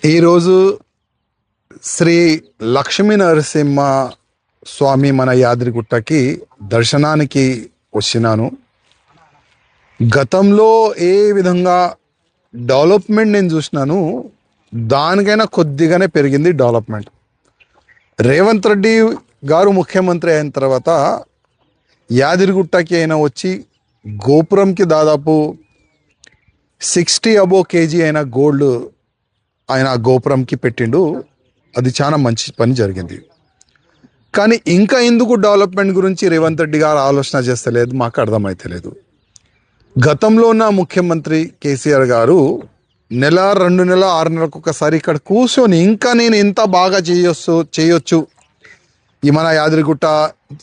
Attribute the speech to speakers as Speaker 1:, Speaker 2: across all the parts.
Speaker 1: ఈరోజు శ్రీ లక్ష్మీ నరసింహ స్వామి మన యాదగిరిగుట్టకి దర్శనానికి వచ్చినాను. గతంలో ఏ విధంగా డెవలప్మెంట్ నేను చూసినాను, దానికైనా కొద్దిగానే పెరిగింది డెవలప్మెంట్. రేవంత్ రెడ్డి గారు ముఖ్యమంత్రి అయిన తర్వాత యాదగిరిగుట్టకి అయినా వచ్చి గోపురంకి దాదాపు 60 అబోవ్ కేజీ అయిన గోల్డ్ ఆయన గోపురంకి పెట్టిండు. అది చాలా మంచి పని జరిగింది. కానీ ఇంకా ఎందుకు డెవలప్మెంట్ గురించి రేవంత్ రెడ్డి గారు ఆలోచన చేస్తలేదు మాకు అర్థమైతలేదు. గతంలో ఉన్న ముఖ్యమంత్రి కేసీఆర్ గారు నెల 2 నెలల 6 నెలలకు ఒకసారి ఇక్కడ కూర్చొని ఇంకా నేను ఎంత బాగా చేయొచ్చు ఈ మన యాదగిరిగుట్ట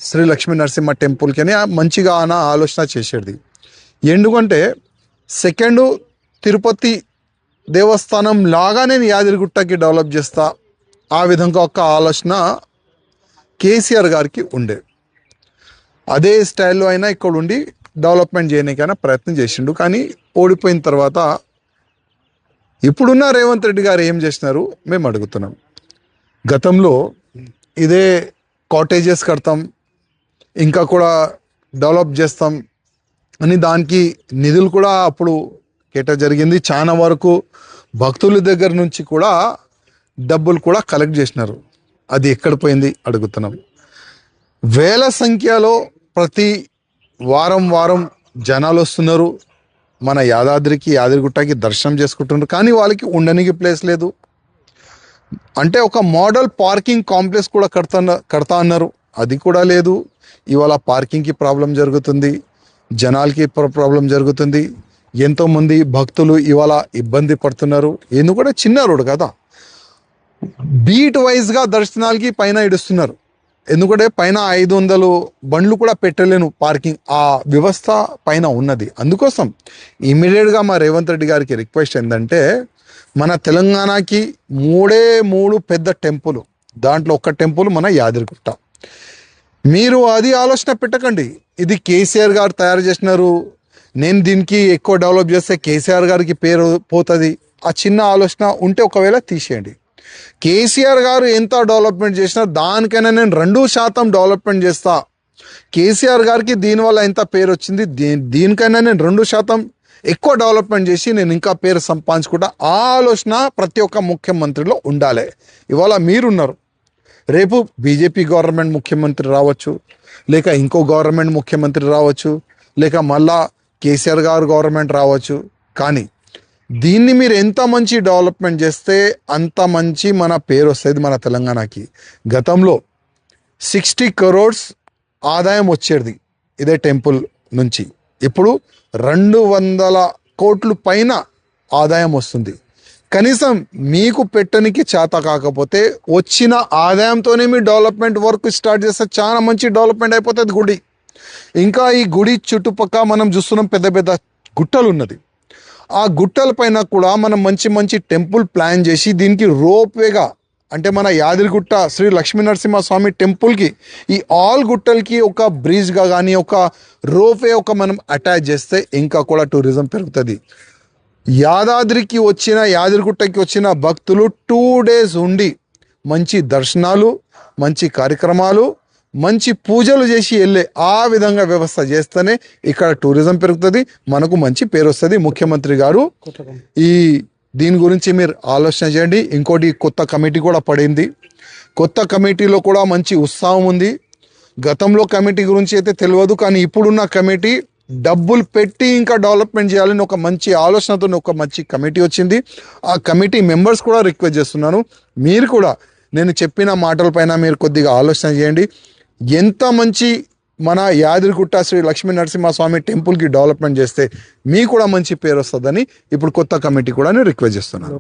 Speaker 1: శ్రీ లక్ష్మీ నరసింహ టెంపుల్కి అని మంచిగా ఆలోచన చేసేది. ఎందుకంటే సెకండ్ తిరుపతి దేవస్థానం లాగా నేను యాదగిరిగుట్టకి డెవలప్ చేస్తా, ఆ విధంగా ఒక ఆలోచన కేసీఆర్ గారికి ఉండే. అదే స్టైల్లో అయినా ఇక్కడ ఉండి డెవలప్మెంట్ చేయడానికైనా ప్రయత్నం చేసిండు. కానీ ఓడిపోయిన తర్వాత ఇప్పుడున్న రేవంత్ రెడ్డి గారు ఏం చేసినారు మేము అడుగుతున్నాం. గతంలో ఇదే కాటేజెస్ కడతాం, ఇంకా కూడా డెవలప్ చేస్తాం అని దానికి నిధులు కూడా అప్పుడు జరిగింది. చాలా వరకు భక్తుల దగ్గర నుంచి కూడా డబ్బులు కూడా కలెక్ట్ చేసినారు. అది ఎక్కడ పోయింది అడుగుతున్నాం. వేల సంఖ్యలో ప్రతి వారం జనాలు వస్తున్నారు, మన యాదగిరిగుట్టకి దర్శనం చేసుకుంటున్నారు. కానీ వాళ్ళకి ఉండడానికి ప్లేస్ లేదు. అంటే ఒక మోడల్ పార్కింగ్ కాంప్లెక్స్ కూడా కడతా అన్నారు, అది కూడా లేదు. ఇవాళ పార్కింగ్కి ప్రాబ్లం జరుగుతుంది, జనాలకి ప్రాబ్లం జరుగుతుంది. ఎంతోమంది భక్తులు ఇవాళ ఇబ్బంది పడుతున్నారు. ఎందుకంటే చిన్న రోడ్ కదా, బీట్ వైజ్గా దర్శనాలకి పైన ఇడుస్తున్నారు. ఎందుకంటే పైన 500 బండ్లు కూడా పెట్టలేను పార్కింగ్, ఆ వ్యవస్థ పైన ఉన్నది. అందుకోసం ఇమీడియట్గా మా రేవంత్ రెడ్డి గారికి రిక్వెస్ట్ ఏంటంటే, మన తెలంగాణకి 3 పెద్ద టెంపుల్, దాంట్లో ఒక టెంపుల్ మన యాదగిరిగుట్ట. మీరు అది ఆలోచన పెట్టకండి, ఇది కేసీఆర్ గారు తయారు చేసినారు, నేను దీనికి ఎక్కువ డెవలప్ చేస్తే కేసీఆర్ గారికి పేరు పోతుంది. ఆ చిన్న ఆలోచన ఉంటే ఒకవేళ తీసేయండి. కేసీఆర్ గారు ఎంత డెవలప్మెంట్ చేసినా దానికైనా నేను 2% డెవలప్మెంట్ చేస్తా. కేసీఆర్ గారికి దీనివల్ల ఎంత పేరు వచ్చింది, దీనికైనా నేను 2% ఎక్కువ డెవలప్మెంట్ చేసి నేను ఇంకా పేరు సంపాదించుకుంటా. ఆ ఆలోచన ప్రతి ఒక్క ముఖ్యమంత్రిలో ఉండాలి. ఇవాళ మీరున్నారు, రేపు బీజేపీ గవర్నమెంట్ ముఖ్యమంత్రి రావచ్చు, లేక ఇంకో గవర్నమెంట్ ముఖ్యమంత్రి రావచ్చు, లేక మళ్ళా కేసీఆర్ గారు గవర్నమెంట్ రావచ్చు. కానీ దీన్ని మీరు ఎంత మంచి డెవలప్మెంట్ చేస్తే అంత మంచి మన పేరు వస్తుంది మన తెలంగాణకి. గతంలో 60 crores ఆదాయం వచ్చేది ఇదే టెంపుల్ నుంచి, ఇప్పుడు 200 కోట్ల పైన ఆదాయం వస్తుంది. కనీసం మీకు పెట్టడానికి చేత కాకపోతే వచ్చిన ఆదాయంతోనే మీ డెవలప్మెంట్ వర్క్ స్టార్ట్ చేస్తే చాలా మంచి డెవలప్మెంట్ అయిపోతుంది గుడి. ఇంకా ఈ గుడి చుట్టుపక్కల మనం చూస్తున్నాం పెద్ద పెద్ద గుట్టలు ఉన్నది. ఆ గుట్టల పైన కూడా మనం మంచి టెంపుల్ ప్లాన్ చేసి దీనికి రోప్వేగా, అంటే మన యాదగిరిగుట్ట శ్రీ లక్ష్మీ నరసింహ స్వామి టెంపుల్కి ఈ ఆల్ గుట్టలకి ఒక బ్రిడ్జ్గా కానీ ఒక రోప్వే ఒక మనం అటాచ్ చేస్తే ఇంకా కూడా టూరిజం పెరుగుతుంది. యాదగిరిగుట్టకి వచ్చిన భక్తులు 2 days ఉండి మంచి దర్శనాలు, మంచి కార్యక్రమాలు, మంచి పూజలు చేసి వెళ్ళే ఆ విధంగా వ్యవస్థ చేస్తేనే ఇక్కడ టూరిజం పెరుగుతుంది, మనకు మంచి పేరు వస్తుంది. ముఖ్యమంత్రి గారు దీని గురించి మీరు ఆలోచన చేయండి. ఇంకోటి కొత్త కమిటీ కూడా పడింది, కొత్త కమిటీలో కూడా మంచి ఉత్సాహం ఉంది. గతంలో కమిటీ గురించి అయితే తెలియదు, కానీ ఇప్పుడున్న కమిటీ డబ్బులు పెట్టి ఇంకా డెవలప్మెంట్ చేయాలని ఒక మంచి ఆలోచనతో ఒక మంచి కమిటీ వచ్చింది. ఆ కమిటీ మెంబర్స్ కూడా రిక్వెస్ట్ చేస్తున్నాను, మీరు కూడా నేను చెప్పిన మాటల పైన మీరు కొద్దిగా ఆలోచన చేయండి. ఎంత మంచి మన యాదగిరిగుట్ట శ్రీ లక్ష్మీ నరసింహ స్వామి టెంపుల్కి డెవలప్మెంట్ చేస్తే మీకు కూడా మంచి పేరు వస్తుందని ఇప్పుడు కొత్త కమిటీ కూడా నేను రిక్వెస్ట్ చేస్తున్నాను.